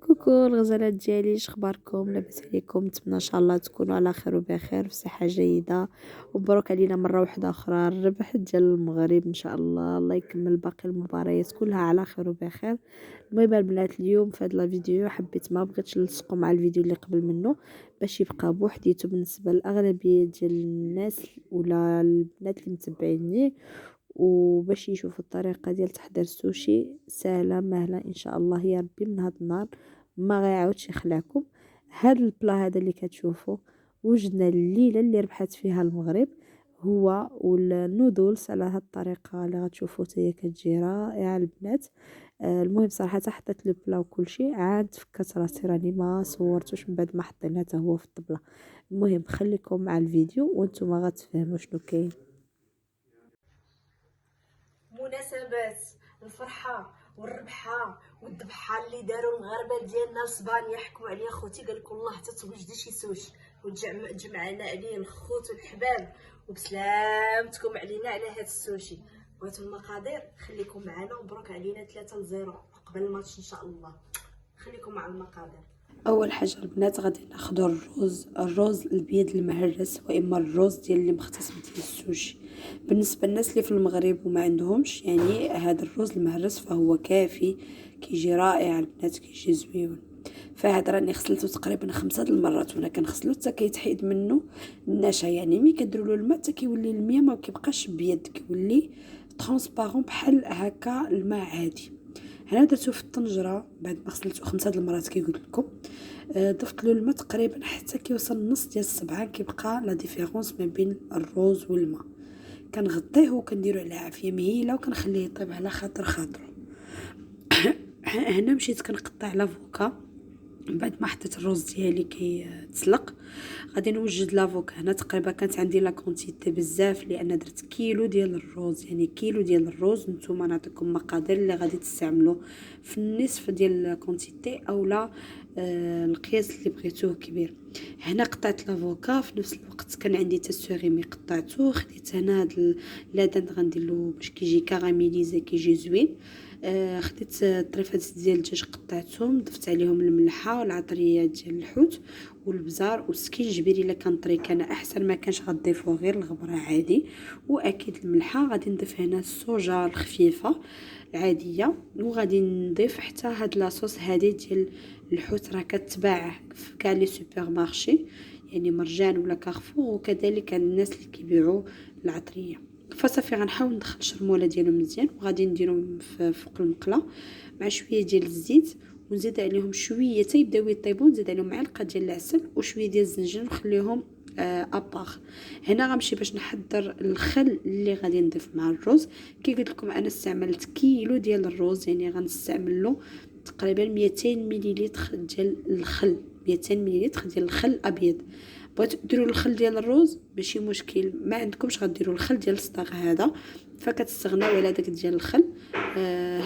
كوكو الغزالات ديالي، شخباركم؟ لاباس عليكم؟ نتمنى ان شاء الله تكونوا على خير وبخير في صحه جيده، ومبروك علينا مره واحده اخرى الربح ديال المغرب ان شاء الله. الله يكمل باقي المباريات كلها على خير وبخير. المهم البنات، اليوم في هذا الفيديو حبيت ما بغيتش نلصقوا مع الفيديو اللي قبل منه باش يبقى بوحديته بالنسبه للاغلبيه ديال الناس ولا البنات اللي متبعيني، وباش يشوفوا الطريقه ديال تحضير السوشي سهله مهله ان شاء الله. يا ربي من هذا النهار ما غيعاودش يخلعكم. هذا البلا هذا اللي كتشوفوا وجدنا الليله اللي ربحت فيها المغرب هو والنودلز على هذه الطريقه اللي غتشوفوا حتى كتجي رائعه البنات. المهم صراحه حطيت لو بلا وكل شيء، عاد فكرت راسي راني ما صورتوش من بعد ما حطينا حتى هو في الطبله. المهم خليكم مع الفيديو وانتم غتفهموا شنو كاين. مناسبات الفرحه والربحه والذبحه اللي داروا المغاربه ديالنا لاسبانيا، حكموا عليا خوتي قال لكم الله حتى توجدي شي سوشي وتجمعنا عليه الخوت والحباب وبسلامتكم علينا على هذا السوشي. بغيتوا المقادير؟ خليكم معنا ومبروك علينا 3-0 قبل الماتش ان شاء الله. خليكم مع المقادير. اول حاجه البنات غادي ناخذوا الرز الابيض المهرس، واما الرز ديال اللي مختص ديال السوشي. بالنسبه للناس اللي في المغرب وما عندهمش يعني هذا الرز المهرس فهو كافي، كيجي رائع البنات، كيجي زويون. فهذا راني غسلته تقريبا 5 المرات، وانا كنغسلو حتى كيتحيد منه النشا، يعني ملي كديروا له الماء حتى كيولي الماء ما كيبقاش بيض، كيولي ترونسبارون بحال هكا الماء عادي. هنا درتو في الطنجره بعد ما غسلته 5 المرات كي قلت لكم. ضفت له الماء تقريبا حتى كيوصل نص ديال السبعه، كيبقى لا ديفيرونس ما بين الروز والماء. كنغطيه وكنديرو عليه عافيه مهيله وكنخليه يطيب على خاطر خاطرو. هنا مشيت كنقطع لافوكا بعد ما حطيت الرز ديالي كيتسلق. غادي نوجد لافوكا. هنا تقريبا كانت عندي لا كونتيتي بزاف لان درت كيلو ديال الرز، يعني كيلو ديال الرز. نتوما نعطيكم مقادير اللي غادي تستعملوا في النصف ديال لا كونتيتي اولا القياس اللي بغيتوه كبير. هنا قطعت لافوكا، في نفس الوقت كان عندي تسوريمي قطعته. خديت هنا هذا اللادان غندير له باش كيجي كاراميليزي كيجي زوين. خديت طريفات ديال الدجاج قطعتهم، ضفت عليهم الملحه والعطريه ديال الحوت والبزار والسكينجبير. الا كان طري كان احسن، ما كانش غتضيفوه غير الغبره عادي. واكيد الملحه. غادي نضيف هنا الصوجه الخفيفه العاديه، وغادي نضيف حتى هاد لاصوص هادي ديال الحوت راه كتباع في كاع لي سوبر مارشي، يعني مرجان ولا كارفور، وكذلك عند الناس اللي كيبيعوا العطريه. فصافي غنحاول ندخل الشرموله ديالو مزيان، وغادي نديرهم فوق المقله مع شويه ديال الزيت، ونزيد عليهم شويه حتى يبداو يطيبوا. نزيد عليهم معلقه ديال العسل وشويه ديال الزنجر ونخليهم اباغ. هنا غنمشي باش نحضر الخل اللي غادي نضيف مع الرز. كي قلت لكم انا استعملت كيلو ديال الرز، يعني غنستعمل له تقريبا 200 مليلتر ديال الخل، 200 مليلتر ديال الخل ابيض. بغيتو ديروا الخل ديال الرز ماشي مشكل، ما عندكمش غديروا الخل ديال الصداق هذا فكتستغناو على داك ديال الخل.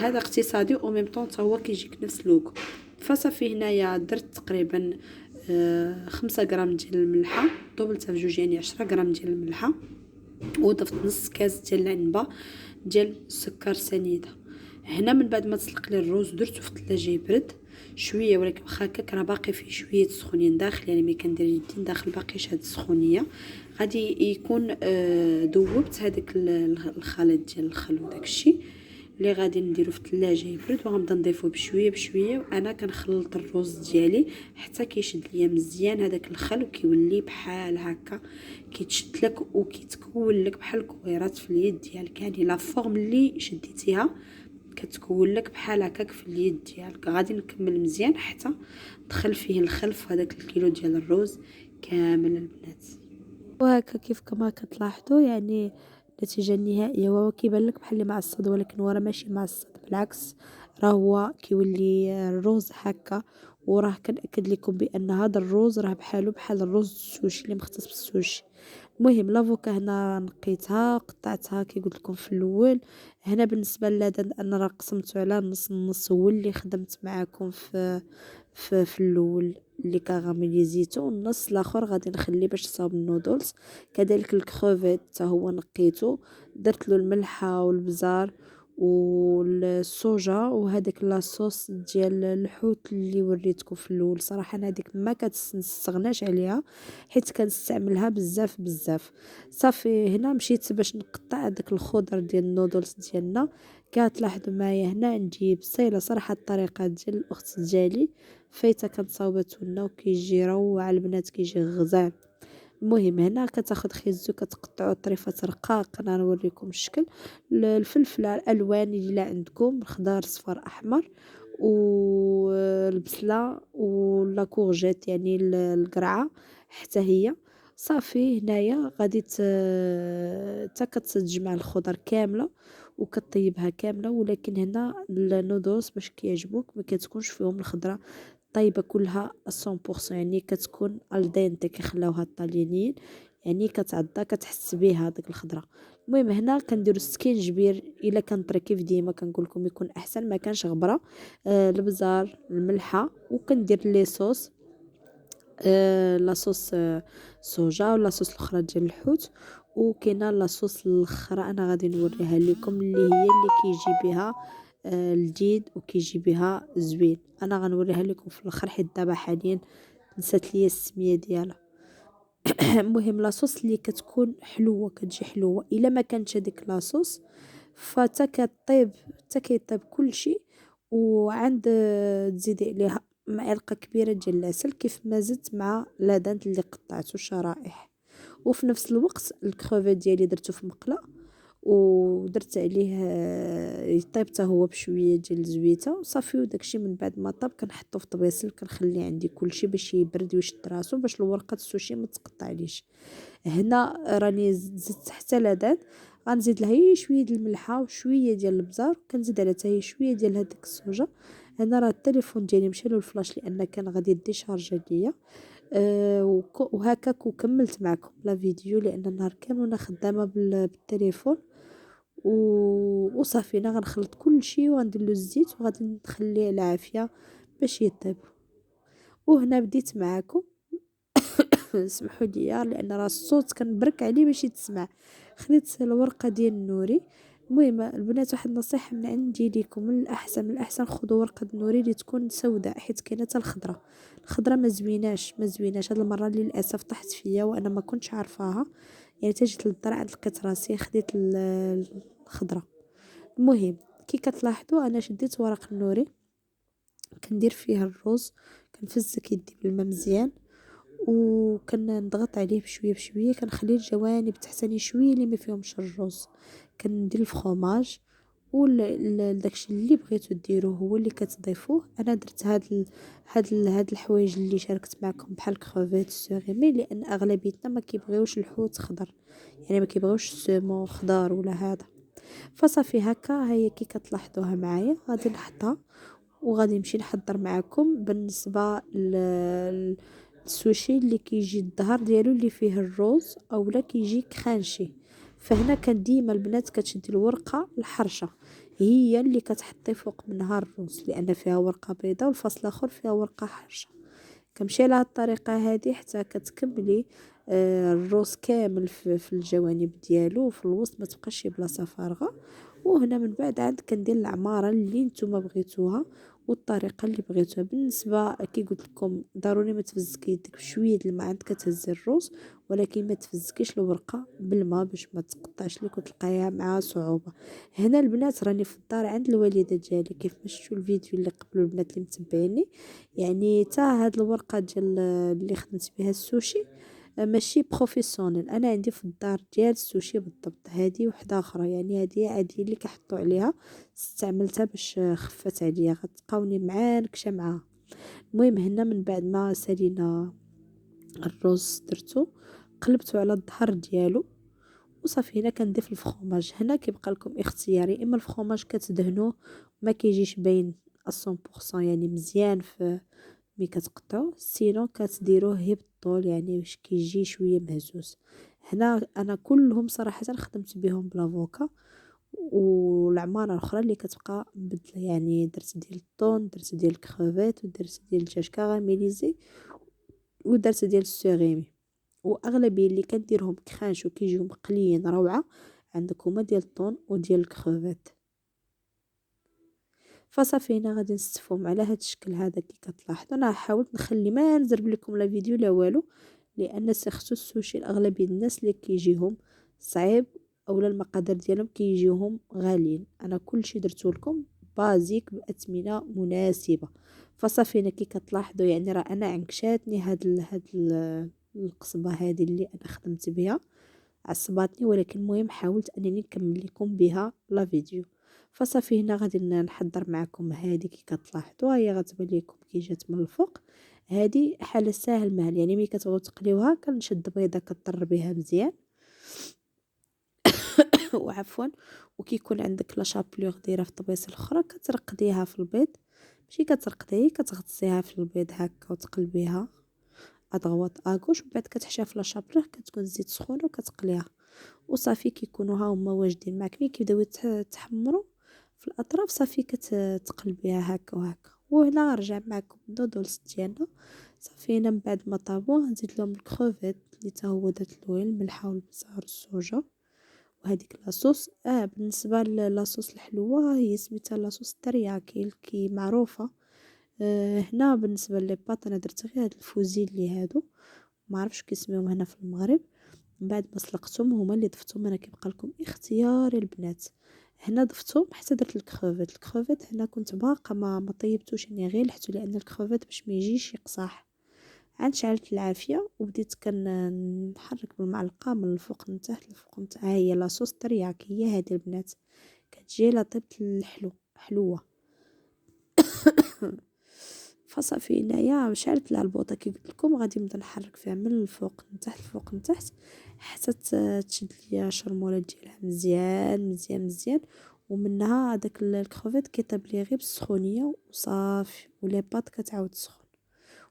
هذا اقتصادي او ميم طون حتى هو كيجيك نفس لوكو. فصافي هنايا درت تقريبا 5 غرام ديال الملحه، ضربتها في جوج يعني 10 غرام ديال الملحه، وضفت نص كاس ديال العنبه ديال السكر سنيده. هنا من بعد ما تسلق لي الرز درته في الثلاجه يبرد شويه، ولكن واخا هكاك راه باقي فيه شويه سخونيه داخل، يعني ملي كندير يدي داخل باقيش هاد السخونيه. غادي يكون ذوبت هذاك الخليط ديال الخل وداك الشيء اللي غادي نديرو في الثلاجه يبرد، وغنبدا نضيفوه بشويه بشويه. وانا كنخلط الرز ديالي حتى كيشد ليا مزيان هذاك الخل، وكيولي بحال هكا كيتشد لك وكيتكون لك بحال الكويرات في اليد ديالك، يعني لا فورم اللي شديتيها كتكون لك بحال هكاك في اليد ديالك. غادي نكمل مزيان حتى ندخل فيه الخل في هذاك الكيلو ديال الرز كامل البنات. وهكا كيف كما كتلاحظوا يعني النتيجه النهائيه هو كيبان لك بحال اللي معصد، ولكن هو راه ماشي معصد، بالعكس راه هو كيولي الروز هكا. وراه كنأكد لكم بان هذا الروز راه بحالو بحال الرز السوشي اللي مختص بالسوشي. المهم لافوكا هنا نقيتها قطعتها كي قلت لكم في الاول. هنا بالنسبه للادان انا راه قسمته على نص النص، هو اللي خدمت معاكم في الاول اللي كاراميليزيتو، والنص الاخر غادي نخليه باش تصاوب النودلز. كذلك الكروفيت حتى هو نقيته، درت له الملحه والبزار والصوجا وهذاك لاصوص ديال الحوت اللي وريتكم في الاول. صراحه انا هذيك ما كنستغناش عليها حيت كنستعملها بزاف بزاف. صافي هنا مشيت باش نقطع داك الخضر ديال النودلز ديالنا. كتلاحظوا معايا هنا عندي بصيله. صراحه الطريقه ديال الاخت ديالي فايته كنصاوبته لنا وكيجي روعه البنات، كيجي غزال. المهم هنا كتاخد خيزو كتقطعو طريفات رقاق. انا نوريكم الشكل. الفلفل الالوان اللي عندكم، خضار صفر احمر، والبصله ولا كورجيت يعني القرعه حتى هي. صافي هنايا غادي تا كتجمع الخضر كامله وكطيبها كامله. ولكن هنا النودلز باش كيعجبوك ما كتكونش فيهم الخضره طيبة كلها 100%، يعني كتكون الدنتي كيخلاوها الطاليانيين، يعني كتعضى كتحس بها ديك الخضره. المهم هنا كنديروا السكينجبير الا كان طري كيف ديما كنقول لكم يكون احسن ما كانش غبره. البزار الملحه وكندير لي صوص. لاصوص صوجا ولا صوص الاخرى ديال الحوت. وكاينه لاصوص الاخرى انا غادي نوريها لكم اللي هي اللي كيجي بها الجديد وكيجي بها زوين. انا غنوريها لكم في الاخر حيت دابا حاليا نسات ليا السميه ديالها. المهم لاصوص اللي كتكون حلوه كتجي حلوه الا ما كانتش هذيك لاصوص فتا كطيب تا كيطيب كلشي. وعند تزيدي عليها معلقه كبيره ديال العسل كيف ما زدت مع لادانت اللي قطعته شرائح. وفي نفس الوقت الكروفيت ديالي درته في مقله ودرت عليه يطيب حتى هو بشويه ديال الزويته وصافي. وداكشي من بعد ما طاب كنحطو في طبيصل كنخلي عندي كلشي باش يبرد ويشد راسو باش الورقه السوشي ما تقطعليش. هنا راني زدت حتى لادان. غنزيد لها هي شويه ديال الملحه وشويه ديال البزار وكنزيد عليها حتى هي شويه ديال هذيك الصوجا. هنا راه التليفون ديالي مشى له الفلاش لان كان غادي ديشارجي ليا. وهكاك وكملت معكم لا فيديو لان النهار كامل وانا خدامه بالتليفون. وصافي انا غنخلط كل شيء وغندير له الزيت وغادي نخليه على عافيه باش يطيب. وهنا بديت معكم. سمحوا لي لان راه الصوت كنبرك عليه باش يتسمع. خديت الورقه ديال النوري. المهم البنات واحد النصيحه من عندي ليكم، من الاحسن من الاحسن خذوا ورقه النوري اللي تكون سوداء حيت كاينه حتى الخضره ما زويناش ما زويناش. هاد المره للاسف طحت فيا وانا ما كنتش عارفاها، يعني حتى جيت للدار عاد لقيت راسي خديت الخضره. المهم كي كتلاحظوا انا شديت ورق النوري كندير فيه الرز كنفزك يدي بالماء مزيان وكنضغط عليه بشويه بشويه كنخلي الجوانب التحتانيه شويه اللي ما فيهمش الرز. كندير الفخوماج داكشي اللي بغيتو ديروه هو اللي كتضيفوه. انا درت هاد الحوايج اللي شاركت معكم بحال كروفيت السوغيمي لان اغلبيتنا ما كيبغيوش الحوت خضر، يعني ما كيبغيوش السومون خضار ولا هذا. فصافي هكا هي كي كتلاحظوها معايا غادي نحطها وغادي نمشي نحضر معكم بالنسبه السوشي اللي كيجي الظهر ديالو اللي فيه الروز اولا كيجي كرانشي. فهنا كان ديما البنات كتشدي الورقه الحرشه هي اللي كتحطي فوق منها الروز لان فيها ورقه بيضاء والفصل الاخر فيها ورقه حرشه. كنمشي على الطريقه هذه حتى كتكملي الروز كامل في الجوانب ديالو وفي الوسط ما تبقاش شي بلاصه فارغه. وهنا من بعد عاد كندير العماره اللي نتوما بغيتوها والطريقه اللي بغيتوها. بالنسبه كي قلت لكم ضروري ما تفزكي يدك بشويه الماء عاد كتهزي الروز ولكن ما تفزكيش الورقه بالماء باش ما تقطعش لك وتلقايها مع صعوبه. هنا البنات راني في الدار عند الوالده ديالي كيف ما شفتوا الفيديو اللي قبل البنات اللي متبعيني، يعني تا هاد الورقه ديال اللي خدمت بها السوشي ماشي بروفيسيونيل. انا عندي في الدار ديال السوشي بالضبط هذه وحده اخرى، يعني هذه عادي اللي كيحطوا عليها استعملتها باش خفت عليا غتلقاوني معانكشه معاها. المهم هنا من بعد ما سالينا الرز درتو قلبته على الظهر ديالو وصافي. هنا كنضيف الفخوماج. هنا كيبقى لكم اختياري اما الفخوماج كتدهنوه ما كيجيش باين 100% يعني مزيان في ملي كتقطعو، سينو كتديروه غير بالطول يعني باش كيجي شويه مهزوز. هنا انا كلهم صراحه خدمت بهم بلافوكا والعماره الاخرى اللي كتبقى مبدله، يعني درت ديال الطون درت ديال الكروفيت ودرت ديال الدجاج كاراميليزي ودرت ديال السوغيمي. واغلبيه اللي كنديرهم كرانش وكيجيو مقليين روعه عندك هما ديال الطون وديال الكروفيت. فصافي هنا غادي نستفهم على هاد الشكل هذا. كي كتلاحظوا انا حاولت نخلي ما نزرب لكم لا فيديو لا والو، لان سيرتو السوشي الاغلبيه الناس اللي كيجيهم صعيب اولا المقادير ديالهم كيجيوهم غاليين. انا كلشي درتو لكم بازيك باثمنه مناسبه. فصافي هنا كي كتلاحظوا يعني راه انا عنكشاتني القصبه هذه اللي انا خدمت بها، عصباتني، ولكن المهم حاولت انني نكمل لكم بها لا فيديو. فصافي هنا غادي نحضر معكم هذه. كي كتلاحظوا هي غتبان لكم كي جات من الفوق. هذه حاله ساهل مهل، يعني ملي كتبغيو تقليوها كنشد بيضه كطر بها مزيان وعفوا. وكيكون عندك لا شابلور دايره في الطبيص الاخرى كترقديها في البيض، ماشي كترقديه، كتغطسيها في البيض هكا وتقلبيها ادغوات اكوش، ومن بعد كتحشيها في لا شابلور، كتكون الزيت سخونه وكتقليها. وصافي كيكونوا ها هما واجدين معك. ملي كيبداو يتحمروا في الاطراف صافي كتقلبيها هكا وهكا. وهنا رجع معكم النودلز ديالنا. صافي هنا من بعد ما طابوا نزيد لهم الكروفيت اللي تا هو درت له الملحه والبزار والصوجه وهذيك لاصوص. بالنسبه لاصوص الحلوه هي سميتها لاصوص ترياكي كي معروفه. هنا بالنسبه لي بات انا درت غير هاد الفوزيلي هادو، ما عرفتش كيسميوهم هنا في المغرب. من بعد ما سلقتهم هما اللي ضفتهم. انا كيبقى لكم اختيار البنات. هنا ضفتهم حتى درت الكروفيت هنا كنت باقا ما طيبتوش، يعني غير لحتو لان الكروفيت باش ما يجيش يقصاح. عاد شعلت العافيه وبديت نحرك بالمعلقه من الفوق لتحت الفوق لتحت. ها هي لاصوص ترياكي هي هذه البنات، كتجي لا طيبه حلوه. فصافي هنايا شعلت لها البوطه كي قلت لكم، غادي نبدا نحرك فيها من الفوق لتحت الفوق لتحت حتى تشد ليا الشرموله ديالها مزيان مزيان مزيان. ومنها هذاك الكروفيت كيطيب لي غير بالسخونيه وصافي، ولي بات كتعاود تسخن.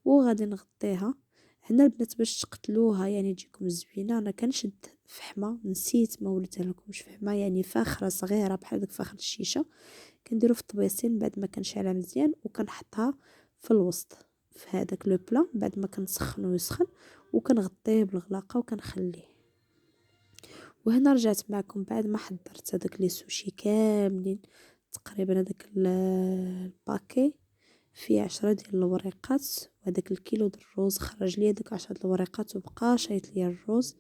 وغادي نغطيها. هنا البنات باش تقتلوها يعني تجيكم زوينه، انا كنشد فحمه، نسيت ما وريتها لكمش فحمه، يعني فاخره صغيره بحال داك فاخر الشيشه، كنديرو في الطبيسين بعد ما كنشعلها مزيان وكنحطها في الوسط في هذاك لو بلا بعد ما كنسخنو يسخن، وكنغطيه بالغلاقه وكنخليه. وهنا رجعت معكم بعد ما حضرت هذاك لي سوشي كاملين. تقريبا هذاك الباكي فيه 10 ديال الوريقات، وهذاك الكيلو ديال الروز خرج لي داك 10 الوريقات، وبقى شايط لي الروز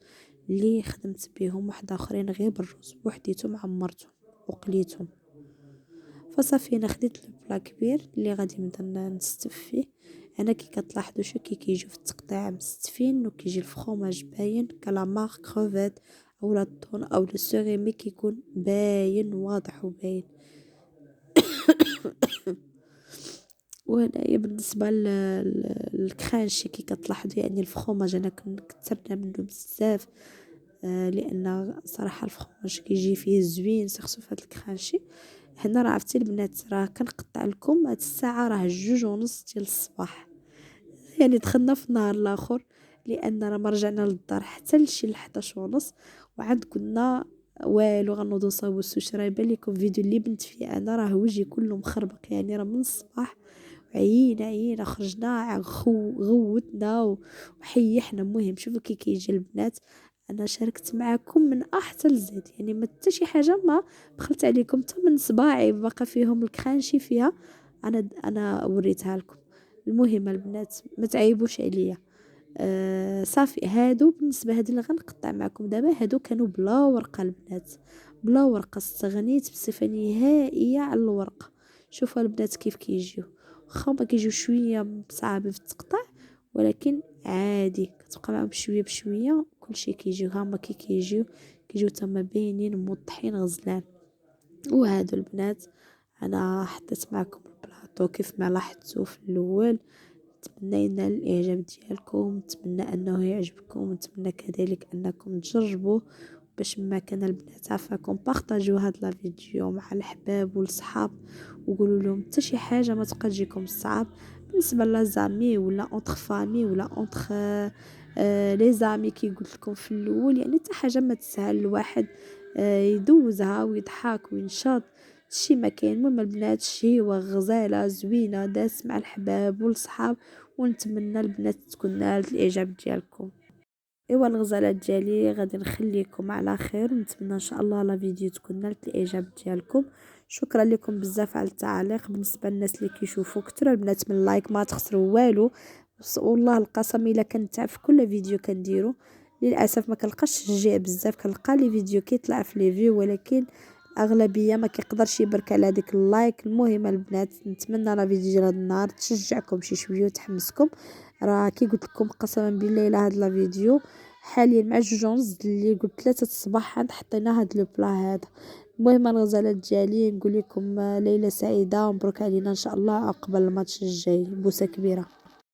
اللي خدمت بهم واحد اخرين غير بالروز بوحديتهم، عمرتهم وقليتهم. فصافي انا خديت البلا كبير اللي غادي نبدا نستف فيه. انا كي كتلاحظوا شو كيجيو في التقطيع مستفين، وكيجي الفخوماج باين كلامار كروفيت او لا الطون او لو سوريمي كيكون باين واضح وباين. وهنايا بالنسبه للكرانشي كي كتلاحظوا يعني الفخوماج انا كثرنا منه بزاف. لان صراحه الفخوماج كيجي فيه زوين سيرسو في هذا الكرانشي. هنا راه عرفتي البنات راه كنقطع لكم هاد الساعه راه 2:30 ديال الصباح، يعني دخلنا في النهار الاخر، لان راه ما رجعنا للدار حتى لشي 11:30. وعاد كنا والو غنوضو نصاوبو السوشي. راه يبان لكم فيديو اللي بنت فيه انا راه وجهي كله مخربق، يعني راه من الصباح عينا خرجنا غوتنا وحيحنا. المهم شوفوا كي كيجي البنات، انا شاركت معكم من احسن لزيت، يعني ما حتى شي حاجه ما بخلت عليكم حتى من صباعي باقا فيهم الكرانشي فيها. انا وريتها لكم. المهم البنات ما تعيبوش عليا. صافي هادو بالنسبه هادو اللي غنقطع معكم دابا، هادو كانوا بلا ورقه البنات، بلا ورقه. استغنيت بصفه نهائيه على الورقه. شوفوا البنات كيف كيجيو، واخا ما كيجيو شويه صعاب في التقطيع، ولكن عادي كتبقى معاهم بشويه بشويه كلشي كيجيو هما كيجيو تما باينين موضحين غزلان. وهادو البنات انا حطيت معكم البلاطو كيف ما لاحظتوا في الاول. نتمنى ينال الاعجاب ديالكم، نتمنى انه يعجبكم، نتمنى كذلك انكم تجربوه. باش ما كان البنات عافاكم بارطاجيو هاد لا فيديو مع الحباب والصحاب، وقولوا لهم حتى شي حاجه ما تبقى تجيكم صعاب بالنسبه لازامي ولا اونتر فامي ولا اونتر لي زامي كي قلت لكم في الاول. يعني حتى حاجه ما تسهل الواحد يدوزها ويضحك وينشاط شي ما كاين. المهم البنات شي وغزاله زوينه داس مع الحباب والصحاب، ونتمنى البنات تكون نالت الاعجاب ديالكم. ايوا الغزالات ديالي غادي نخليكم على خير، ونتمنى ان شاء الله لا فيديو تكون نالت الاعجاب ديالكم. شكرا لكم بزاف على التعليق. بالنسبه للناس اللي كيشوفوا كثر البنات من لايك ما تخسروا والو. والله القسم الا كنتعب في كل فيديو كنديرو للاسف ما كنلقاش تشجيع بزاف، كنلقى لي فيديو كيطلع في لي فيو ولكن الاغلبيه ما كيقدرش يبرك على هذيك اللايك. المهم البنات نتمنى لا فيديو ديال هذا النهار تشجعكم شي شويه وتحمسكم. راه كي قلت لكم قسما بالله الا هذا الفيديو حاليا مع جوجونز اللي قلت 3 الصباح حطينا هذا لو بلا هذا. المهم الغزالات ديالي نقول لكم ليله سعيده ومبروك علينا ان شاء الله عقب الماتش الجاي. بوسه كبيره.